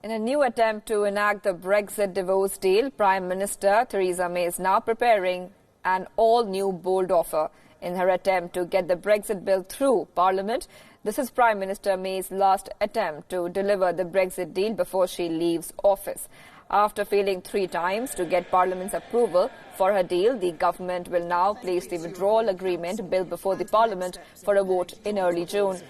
In a new attempt to enact the Brexit divorce deal, Prime Minister Theresa May is now preparing an all-new bold offer in her attempt to get the Brexit bill through Parliament. This is Prime Minister May's last attempt to deliver the Brexit deal before she leaves office. After failing 3 times to get Parliament's approval for her deal, the government will now place the withdrawal agreement bill before the Parliament for a vote in early June.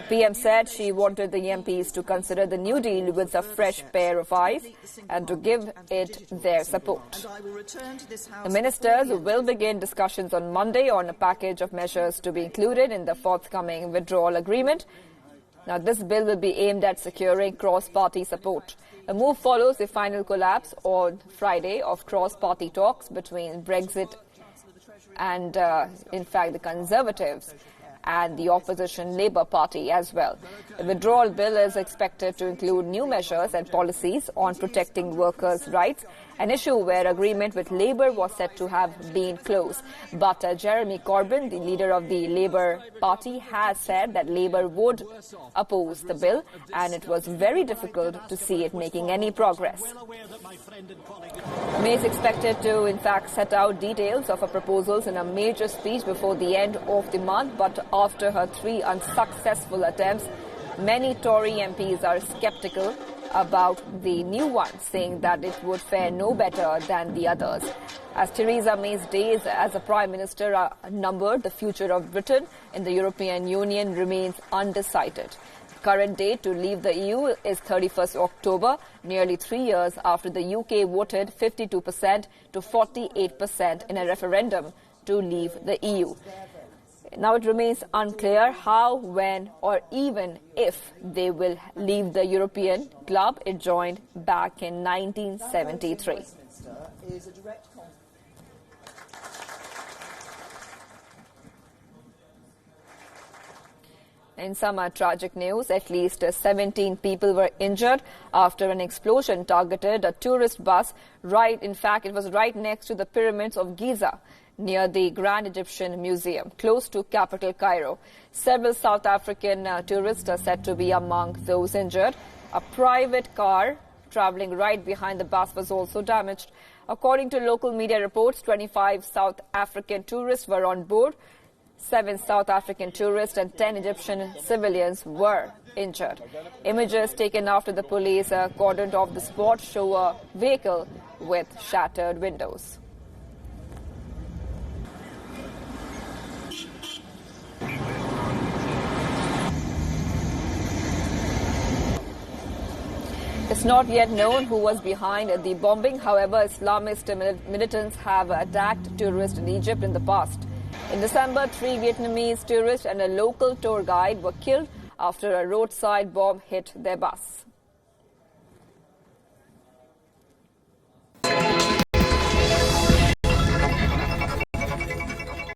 The PM said she wanted the MPs to consider the new deal with a fresh pair of eyes and to give it their support. The ministers will begin discussions on Monday on a package of measures to be included in the forthcoming withdrawal agreement. Now, this bill will be aimed at securing cross-party support. The move follows the final collapse on Friday of cross-party talks between Brexit and, in fact, the Conservatives and the opposition Labour Party as well. The withdrawal bill is expected to include new measures and policies on protecting workers' rights, an issue where agreement with Labour was said to have been close. But Jeremy Corbyn, the leader of the Labour Party, has said that Labour would oppose the bill, and it was very difficult to see it making any progress. May is expected to, in fact, set out details of her proposals in a major speech before the end of the month, but after her 3 unsuccessful attempts, many Tory MPs are sceptical about the new one, saying that it would fare no better than the others. As Theresa May's days as a Prime Minister are numbered, the future of Britain in the European Union remains undecided. The current date to leave the EU is 31st October, nearly 3 years after the UK voted 52% to 48% in a referendum to leave the EU. Now it remains unclear how, when, or even if they will leave the European club it joined back in 1973. In some tragic news, at least 17 people were injured after an explosion targeted a tourist bus. It was right next to the pyramids of Giza, near the Grand Egyptian Museum, close to capital Cairo. Several South African tourists are said to be among those injured. A private car traveling right behind the bus was also damaged. According to local media reports, 25 South African tourists were on board. 7 South African tourists and 10 Egyptian civilians were injured. Images taken after the police cordoned off the spot show a vehicle with shattered windows. It's not yet known who was behind the bombing. However, Islamist militants have attacked tourists in Egypt in the past. In December, 3 Vietnamese tourists and a local tour guide were killed after a roadside bomb hit their bus.